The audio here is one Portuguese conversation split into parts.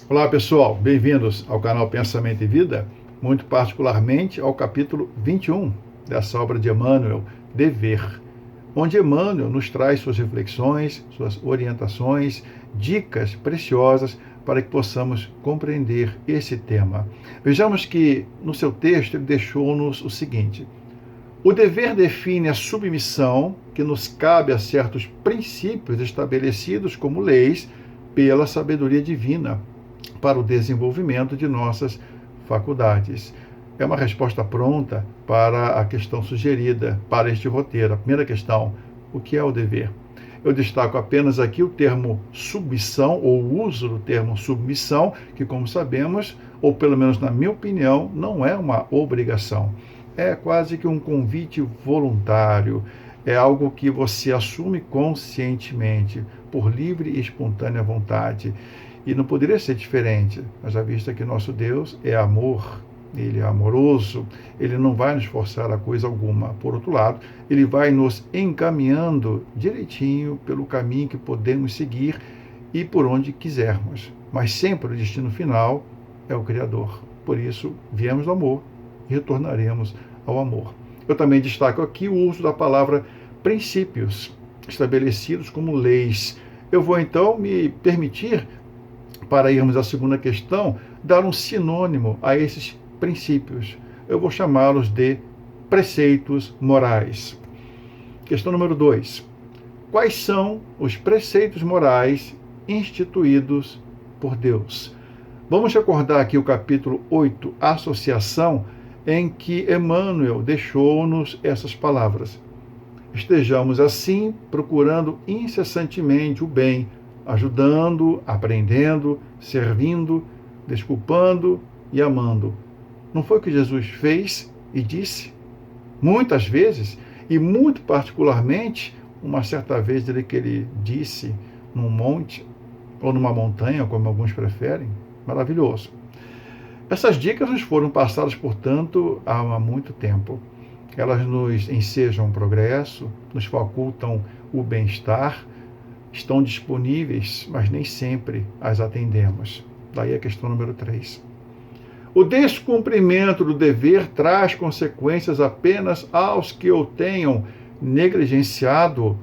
Olá pessoal, bem-vindos ao canal Pensamento e Vida, muito particularmente ao capítulo 21 dessa obra de Emmanuel, Dever, onde Emmanuel nos traz suas reflexões, suas orientações, dicas preciosas para que possamos compreender esse tema. Vejamos que no seu texto ele deixou-nos o seguinte: o dever define a submissão que nos cabe a certos princípios estabelecidos como leis pela sabedoria divina, para o desenvolvimento de nossas faculdades. É uma resposta pronta para a questão sugerida para este roteiro. A primeira questão: o que é o dever? Eu destaco apenas aqui o termo submissão, ou o uso do termo submissão, que, como sabemos, ou pelo menos na minha opinião, não é uma obrigação. É quase que um convite voluntário. É algo que você assume conscientemente, por livre e espontânea vontade. E não poderia ser diferente, mas já visto que nosso Deus é amor, Ele é amoroso, Ele não vai nos forçar a coisa alguma. Por outro lado, Ele vai nos encaminhando direitinho pelo caminho que podemos seguir e por onde quisermos. Mas sempre o destino final é o Criador. Por isso, viemos do amor e retornaremos ao amor. Eu também destaco aqui o uso da palavra princípios, estabelecidos como leis. Eu vou então me permitir, para irmos à segunda questão, dar um sinônimo a esses princípios. Eu vou chamá-los de preceitos morais. Questão número 2. Quais são os preceitos morais instituídos por Deus? Vamos recordar aqui o capítulo 8, Associação, em que Emmanuel deixou-nos essas palavras. Estejamos assim procurando incessantemente o bem, ajudando, aprendendo, servindo, desculpando e amando. Não foi o que Jesus fez e disse? Muitas vezes, e muito particularmente, uma certa vez que ele disse num monte, ou numa montanha, como alguns preferem, maravilhoso. Essas dicas nos foram passadas, portanto, há muito tempo. Elas nos ensejam o progresso, nos facultam o bem-estar, estão disponíveis, mas nem sempre as atendemos. Daí a questão número 3. O descumprimento do dever traz consequências apenas aos que o tenham negligenciado.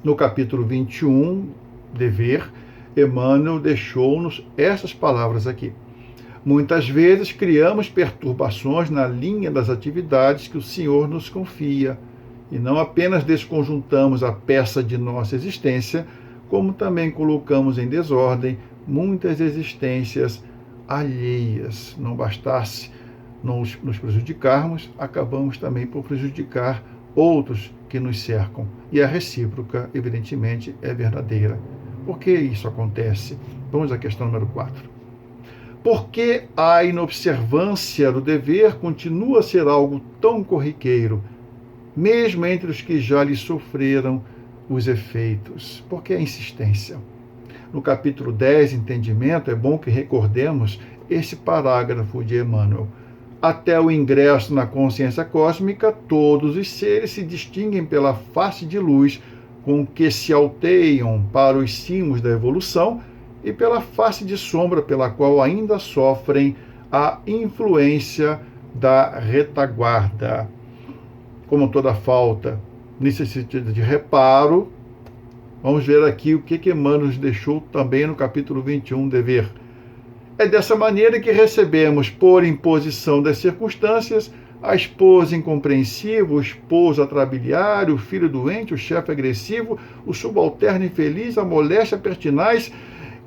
No capítulo 21, Dever, Emmanuel deixou-nos essas palavras aqui. Muitas vezes criamos perturbações na linha das atividades que o Senhor nos confia, e não apenas desconjuntamos a peça de nossa existência, como também colocamos em desordem muitas existências alheias. Não bastasse nos prejudicarmos, acabamos também por prejudicar outros que nos cercam. E a recíproca, evidentemente, é verdadeira. Por que isso acontece? Vamos à questão número 4. Por que a inobservância do dever continua a ser algo tão corriqueiro, mesmo entre os que já lhe sofreram os efeitos? Por que a insistência? No capítulo 10, Entendimento, é bom que recordemos esse parágrafo de Emmanuel. Até o ingresso na consciência cósmica, todos os seres se distinguem pela face de luz com que se alteiam para os cimos da evolução e pela face de sombra pela qual ainda sofrem a influência da retaguarda. Como toda falta necessita de reparo, vamos ver aqui o que Emmanuel nos deixou também no capítulo 21, Dever. É dessa maneira que recebemos, por imposição das circunstâncias, a esposa incompreensiva, o esposo atrabiliário, o filho doente, o chefe agressivo, o subalterno infeliz, a moléstia pertinaz,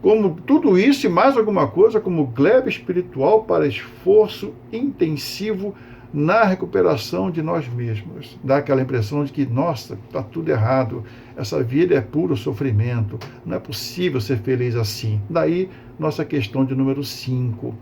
como tudo isso e mais alguma coisa, como gleba espiritual para esforço intensivo na recuperação de nós mesmos. Dá aquela impressão de que, nossa, está tudo errado, essa vida é puro sofrimento, não é possível ser feliz assim. Daí, nossa questão de número 5.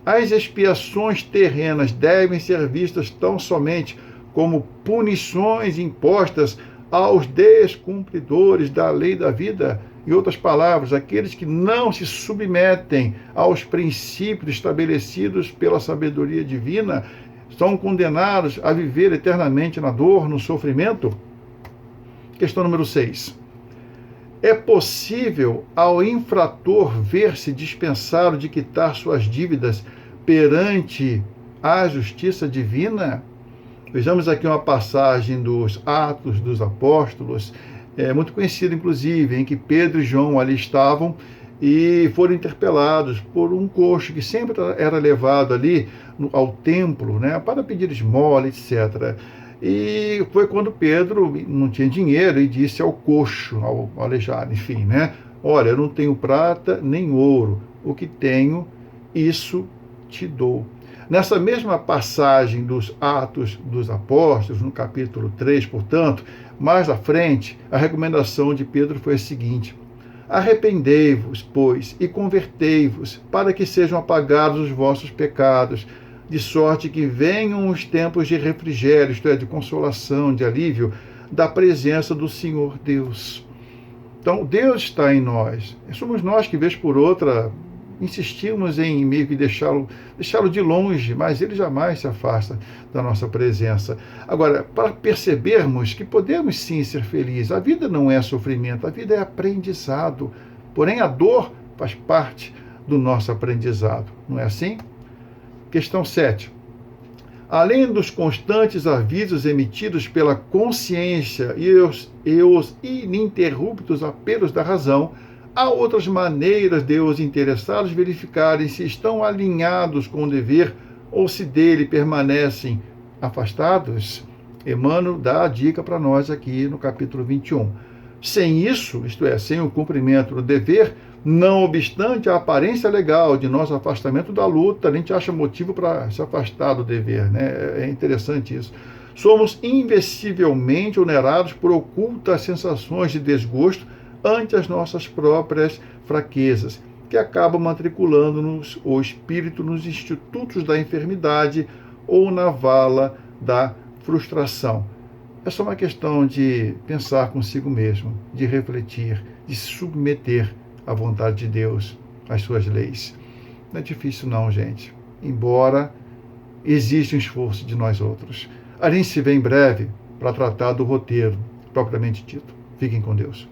As expiações terrenas devem ser vistas tão somente como punições impostas aos descumpridores da lei da vida. Em outras palavras, aqueles que não se submetem aos princípios estabelecidos pela sabedoria divina são condenados a viver eternamente na dor, no sofrimento? Questão número 6. É possível ao infrator ver-se dispensado de quitar suas dívidas perante a justiça divina? Vejamos aqui uma passagem dos Atos dos Apóstolos, muito conhecida inclusive, em que Pedro e João ali estavam e foram interpelados por um coxo que sempre era levado ali ao templo, né, para pedir esmola, etc. E foi quando Pedro não tinha dinheiro e disse ao coxo, ao aleijado, enfim, né? Olha, eu não tenho prata nem ouro, o que tenho, isso te dou. Nessa mesma passagem dos Atos dos Apóstolos, no capítulo 3, portanto, mais à frente, a recomendação de Pedro foi a seguinte: arrependei-vos, pois, e convertei-vos, para que sejam apagados os vossos pecados, de sorte que venham os tempos de refrigério, isto é, de consolação, de alívio, da presença do Senhor Deus. Então, Deus está em nós. Somos nós que, vez por outra, insistimos em meio que deixá-lo de longe, mas ele jamais se afasta da nossa presença. Agora, para percebermos que podemos sim ser felizes, a vida não é sofrimento, a vida é aprendizado. Porém, a dor faz parte do nosso aprendizado. Não é assim? Questão 7. Além dos constantes avisos emitidos pela consciência e os ininterruptos apelos da razão, há outras maneiras de os interessados verificarem se estão alinhados com o dever ou se dele permanecem afastados? Emmanuel dá a dica para nós aqui no capítulo 21. Sem isso, isto é, sem o cumprimento do dever, não obstante a aparência legal de nosso afastamento da luta, a gente acha motivo para se afastar do dever, né? É interessante isso. Somos invencivelmente onerados por ocultas sensações de desgosto ante as nossas próprias fraquezas, que acabam matriculando-nos o espírito nos institutos da enfermidade ou na vala da frustração. É só uma questão de pensar consigo mesmo, de refletir, de se submeter à vontade de Deus, às suas leis. Não é difícil não, gente, embora exista um esforço de nós outros. A gente se vê em breve para tratar do roteiro propriamente dito. Fiquem com Deus.